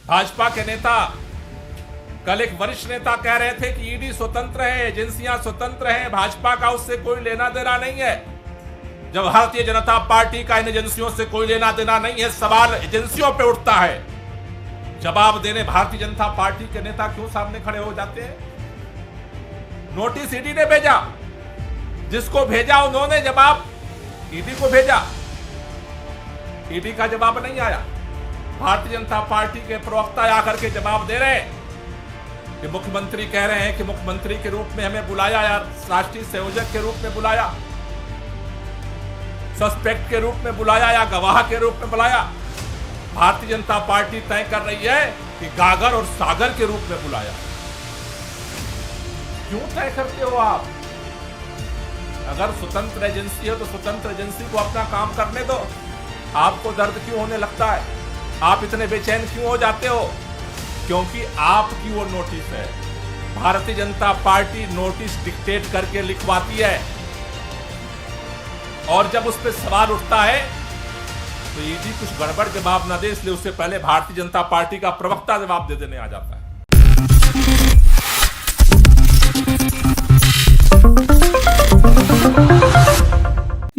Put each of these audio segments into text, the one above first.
भाजपा के नेता, कल एक वरिष्ठ नेता कह रहे थे कि ईडी स्वतंत्र है, एजेंसियां स्वतंत्र हैं, भाजपा का उससे कोई लेना देना नहीं है। जब भारतीय जनता पार्टी का इन एजेंसियों से कोई लेना देना नहीं है, सवाल एजेंसियों पे उठता है। जवाब देने भारतीय जनता पार्टी के नेता क्यों सामने खड़े हो जाते हैं? नोटिस ईडी ने भेजा, जिसको भेजा उन्होंने जवाब ईडी को भेजा, ईडी का जवाब नहीं आया। भारतीय जनता पार्टी के प्रवक्ता आकर के जवाब दे रहे हैं कि मुख्यमंत्री कह रहे हैं कि मुख्यमंत्री के रूप में हमें बुलाया या राष्ट्रीय संयोजक के रूप में बुलाया, सस्पेक्ट के रूप में बुलाया या गवाह के रूप में बुलाया। भारतीय जनता पार्टी तय कर रही है कि गागर और सागर के रूप में बुलाया। क्यों तय करते हो आप? अगर स्वतंत्र एजेंसी है तो स्वतंत्र एजेंसी को अपना काम करने दो। आपको दर्द क्यों होने लगता है? आप इतने बेचैन क्यों हो जाते हो? क्योंकि आपकी वो नोटिस है। Bharatiya Janata party notice dictate करके लिखवाती है और जब उस पर सवाल उठता है तो ईडी कुछ गड़बड़ जवाब ना दे, इसलिए उससे पहले भारतीय जनता पार्टी का प्रवक्ता जवाब दे देने आ जाता है।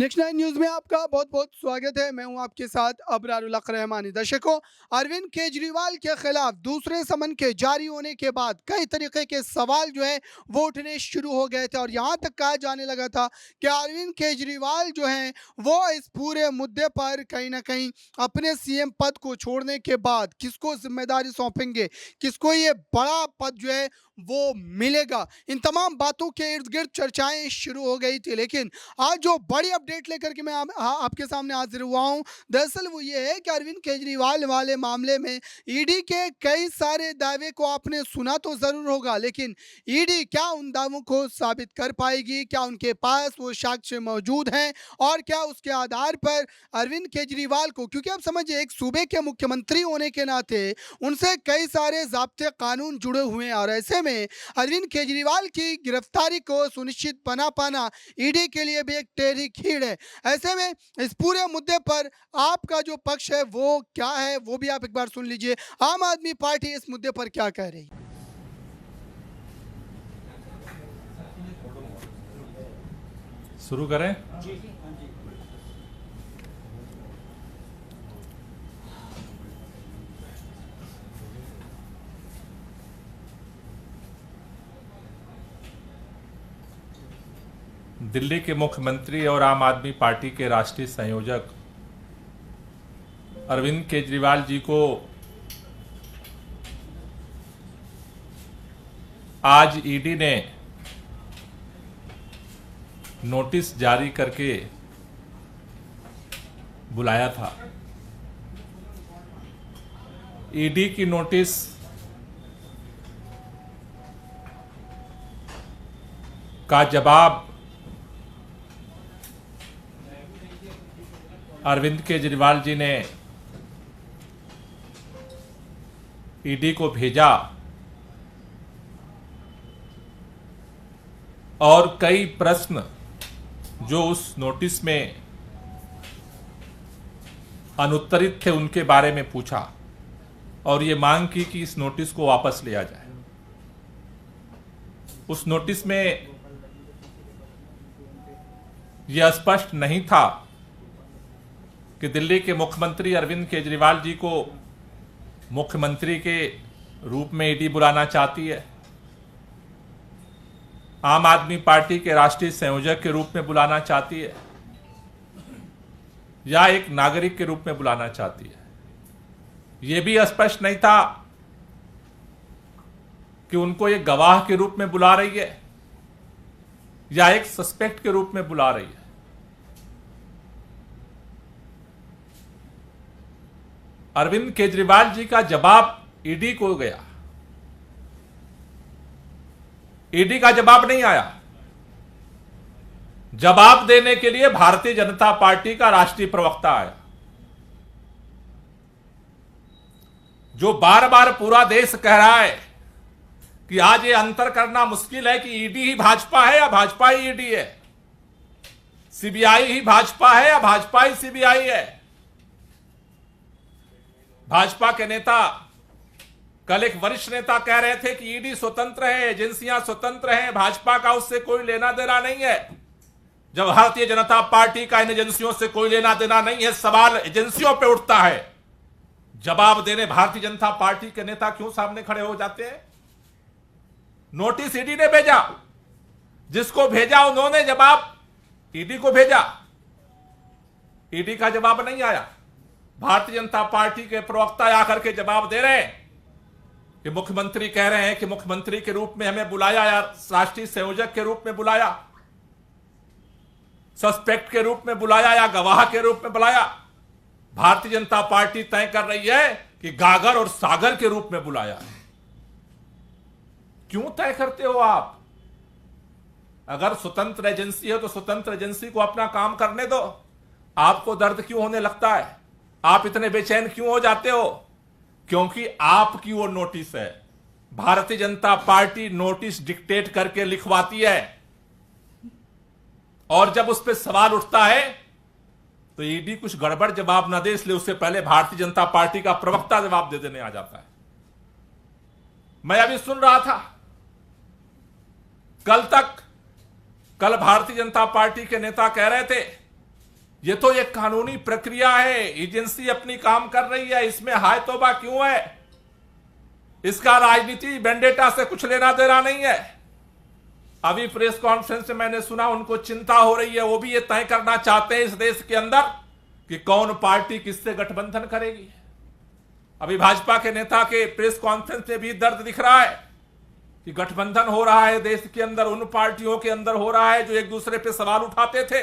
नेक्स्ट 9 न्यूज में आपका बहुत बहुत स्वागत है। मैं हूं आपके साथ अबरारुल हक रहमानी। दर्शकों, अरविंद केजरीवाल के खिलाफ दूसरे समन के जारी होने के बाद कई तरीके के सवाल जो है वो उठने शुरू हो गए थे और यहां तक कहा जाने लगा था कि अरविंद केजरीवाल जो हैं वो इस पूरे मुद्दे पर कहीं ना कहीं अपने सीएम पद को छोड़ने के बाद किसको जिम्मेदारी सौंपेंगे, किसको ये बड़ा पद जो है वो मिलेगा। इन तमाम बातों के इर्द गिर्द चर्चाएं शुरू हो गई थी, लेकिन आज जो बड़ी अपडेट लेकर के मैं आपके सामने हाजिर हुआ हूं, दरअसल वो ये है कि अरविंद केजरीवाल वाले मामले में ईडी के कई सारे दावे को आपने सुना तो जरूर होगा, लेकिन ईडी क्या उन दावों को साबित कर पाएगी? क्या उनके पास वो साक्ष्य मौजूद हैं और क्या उसके आधार पर अरविंद केजरीवाल को, क्योंकि आप समझिए एक सूबे के मुख्यमंत्री होने के नाते उनसे कई सारे ज़ाब्ते कानून जुड़े हुए हैं और ऐसे में अरविंद केजरीवाल की गिरफ्तारी को सुनिश्चित बना पाना ईडी के लिए भी एक टेढ़ी खीर है। ऐसे में इस पूरे मुद्दे पर आपका जो पक्ष है वो क्या है, वो भी आप एक बार सुन लीजिए। आम आदमी पार्टी इस मुद्दे पर क्या कह रही है? शुरू करें? दिल्ली के मुख्यमंत्री और आम आदमी पार्टी के राष्ट्रीय संयोजक अरविंद केजरीवाल जी को आज ईडी ने नोटिस जारी करके बुलाया था। ईडी की नोटिस का जवाब अरविंद केजरीवाल जी ने ईडी को भेजा और कई प्रश्न जो उस नोटिस में अनुत्तरित थे उनके बारे में पूछा और ये मांग की कि इस नोटिस को वापस लिया जाए। उस नोटिस में यह स्पष्ट नहीं था कि दिल्ली के मुख्यमंत्री अरविंद केजरीवाल जी को मुख्यमंत्री के रूप में ईडी बुलाना चाहती है, आम आदमी पार्टी के राष्ट्रीय संयोजक के रूप में बुलाना चाहती है या एक नागरिक के रूप में बुलाना चाहती है। यह भी स्पष्ट नहीं था कि उनको एक गवाह के रूप में बुला रही है या एक सस्पेक्ट के रूप में बुला रही है। अरविंद केजरीवाल जी का जवाब ईडी को गया, ईडी का जवाब नहीं आया। जवाब देने के लिए भारतीय जनता पार्टी का राष्ट्रीय प्रवक्ता आया, जो बार बार पूरा देश कह रहा है कि आज ये अंतर करना मुश्किल है कि ईडी ही भाजपा है या भाजपा ही ईडी है, सीबीआई ही भाजपा है या भाजपा ही सीबीआई है। भाजपा के नेता कल एक वरिष्ठ नेता कह रहे थे कि ईडी स्वतंत्र है, एजेंसियां स्वतंत्र हैं, भाजपा का उससे कोई लेना देना नहीं है। जब भारतीय जनता पार्टी का इन एजेंसियों से कोई लेना देना नहीं है, सवाल एजेंसियों पे उठता है। जवाब देने भारतीय जनता पार्टी के नेता क्यों सामने खड़े हो जाते हैं? नोटिस ईडी ने भेजा, जिसको भेजा उन्होंने जवाब ईडी को भेजा, ईडी का जवाब नहीं आया। भारतीय जनता पार्टी के प्रवक्ता आकर के जवाब दे रहे हैं कि मुख्यमंत्री कह रहे हैं कि मुख्यमंत्री के रूप में हमें बुलाया या राष्ट्रीय संयोजक के रूप में बुलाया, सस्पेक्ट के रूप में बुलाया या गवाह के रूप में बुलाया। भारतीय जनता पार्टी तय कर रही है कि गागर और सागर के रूप में बुलाया है। क्यों तय करते हो आप? अगर स्वतंत्र एजेंसी है तो स्वतंत्र एजेंसी को अपना काम करने दो। आपको दर्द क्यों होने लगता है? आप इतने बेचैन क्यों हो जाते हो? क्योंकि आपकी वो नोटिस है। Bharatiya Janata party notice dictate करके लिखवाती है और जब उस पर सवाल उठता है तो ईडी कुछ गड़बड़ जवाब न दे, इसलिए उससे पहले भारतीय जनता पार्टी का प्रवक्ता जवाब दे देने आ जाता है। मैं अभी सुन रहा था, कल भारतीय जनता पार्टी के नेता कह रहे थे ये तो एक कानूनी प्रक्रिया है, एजेंसी अपनी काम कर रही है, इसमें हाय तौबा क्यों है? इसका राजनीति वेंडेटा से कुछ लेना देना नहीं है। अभी प्रेस कॉन्फ्रेंस में मैंने सुना उनको चिंता हो रही है, वो भी ये तय करना चाहते हैं इस देश के अंदर कि कौन पार्टी किससे गठबंधन करेगी। अभी भाजपा के नेता के प्रेस कॉन्फ्रेंस में भी दर्द दिख रहा है कि गठबंधन हो रहा है देश के अंदर, उन पार्टियों के अंदर हो रहा है जो एक दूसरे पे सवाल उठाते थे।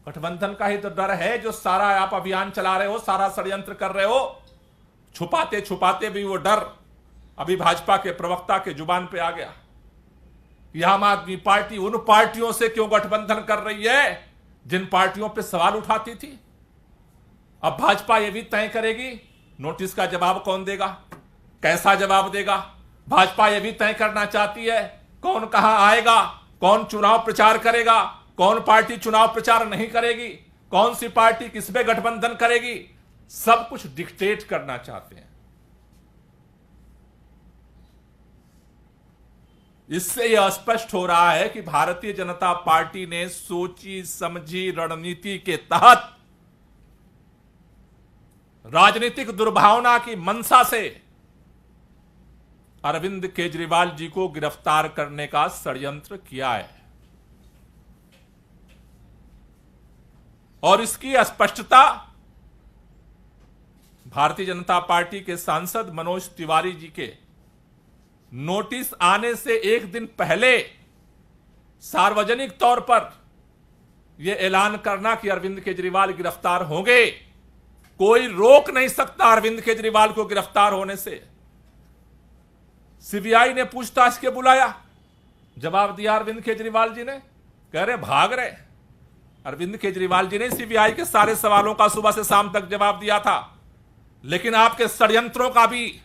गठबंधन का ही तो डर है जो सारा आप अभियान चला रहे हो, सारा षड्यंत्र कर रहे हो। छुपाते छुपाते भी वो डर अभी भाजपा के प्रवक्ता के जुबान पे आ गया। यह आम आदमी पार्टी उन पार्टियों से क्यों गठबंधन कर रही है जिन पार्टियों पे सवाल उठाती थी? अब भाजपा यह भी तय करेगी नोटिस का जवाब कौन देगा, कैसा जवाब देगा। भाजपा यह भी तय करना चाहती है कौन कहां आएगा, कौन चुनाव प्रचार करेगा, कौन पार्टी चुनाव प्रचार नहीं करेगी, कौन सी पार्टी किस पे गठबंधन करेगी, सब कुछ डिक्टेट करना चाहते हैं। इससे यह स्पष्ट हो रहा है कि भारतीय जनता पार्टी ने सोची समझी रणनीति के तहत राजनीतिक दुर्भावना की मंशा से अरविंद केजरीवाल जी को गिरफ्तार करने का षड्यंत्र किया है। और इसकी स्पष्टता भारतीय जनता पार्टी के सांसद मनोज तिवारी जी के नोटिस आने से एक दिन पहले सार्वजनिक तौर पर यह ऐलान करना कि अरविंद केजरीवाल गिरफ्तार होंगे। कोई रोक नहीं सकता अरविंद केजरीवाल को गिरफ्तार होने से। सीबीआई ने पूछताछ के बुलाया, जवाब दिया अरविंद केजरीवाल जी ने, कह रहे भाग रहे। अरविंद केजरीवाल जी ने सीबीआई के सारे सवालों का सुबह से शाम तक जवाब दिया था, लेकिन आपके षड्यंत्रों का भी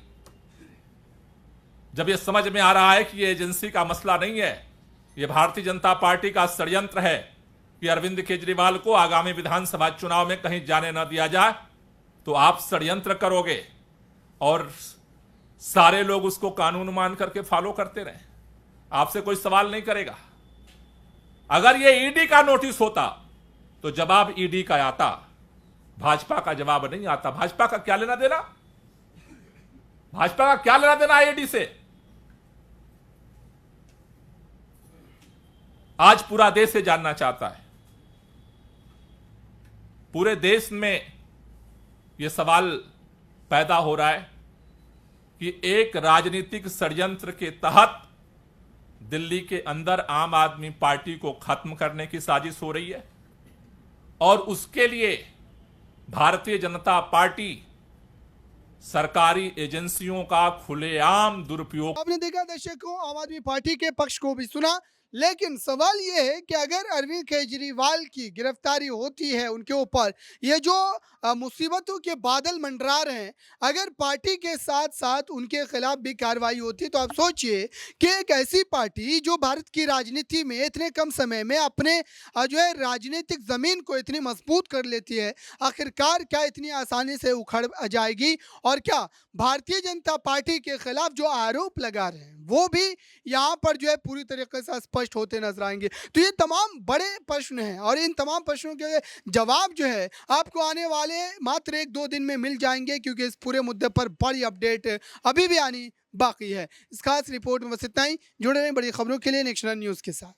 जब यह समझ में आ रहा है कि यह एजेंसी का मसला नहीं है, यह भारतीय जनता पार्टी का षड्यंत्र है कि अरविंद केजरीवाल को आगामी विधानसभा चुनाव में कहीं जाने न दिया जाए, तो आप षड्यंत्र करोगे और सारे लोग उसको कानून मान करके फॉलो करते रहे। आपसे कोई सवाल नहीं करेगा। अगर यह ईडी का नोटिस होता तो जवाब ईडी का आता, भाजपा का जवाब नहीं आता। भाजपा का क्या लेना देना? भाजपा का क्या लेना देना ईडी से? आज पूरा देश ये जानना चाहता है, पूरे देश में यह सवाल पैदा हो रहा है कि एक राजनीतिक षड्यंत्र के तहत दिल्ली के अंदर आम आदमी पार्टी को खत्म करने की साजिश हो रही है और उसके लिए भारतीय जनता पार्टी सरकारी एजेंसियों का खुलेआम दुरुपयोग। आपने देखा दर्शकों, आम आदमी पार्टी के पक्ष को भी सुना, लेकिन सवाल ये है कि अगर अरविंद केजरीवाल की गिरफ्तारी होती है उनके ऊपर, ये जो मुसीबतों के बादल मंडरा रहे हैं, अगर पार्टी के साथ साथ उनके खिलाफ भी कार्रवाई होती है, तो आप सोचिए कि एक ऐसी पार्टी जो भारत की राजनीति में इतने कम समय में अपने जो है राजनीतिक जमीन को इतनी मजबूत कर लेती है, आखिरकार क्या इतनी आसानी से उखड़ जाएगी? और क्या भारतीय जनता पार्टी के खिलाफ जो आरोप लगा रहे हैं वो भी यहाँ पर जो है पूरी तरीके से स्पष्ट होते नजर आएंगे? तो ये तमाम बड़े प्रश्न हैं और इन तमाम प्रश्नों के जवाब जो है आपको आने वाले मात्र 1-2 दिन में मिल जाएंगे, क्योंकि इस पूरे मुद्दे पर बड़ी अपडेट अभी भी आनी बाकी है। इस खास रिपोर्ट में बस इतना ही। जुड़े रहें बड़ी खबरों के लिए नेशनल न्यूज़ के साथ।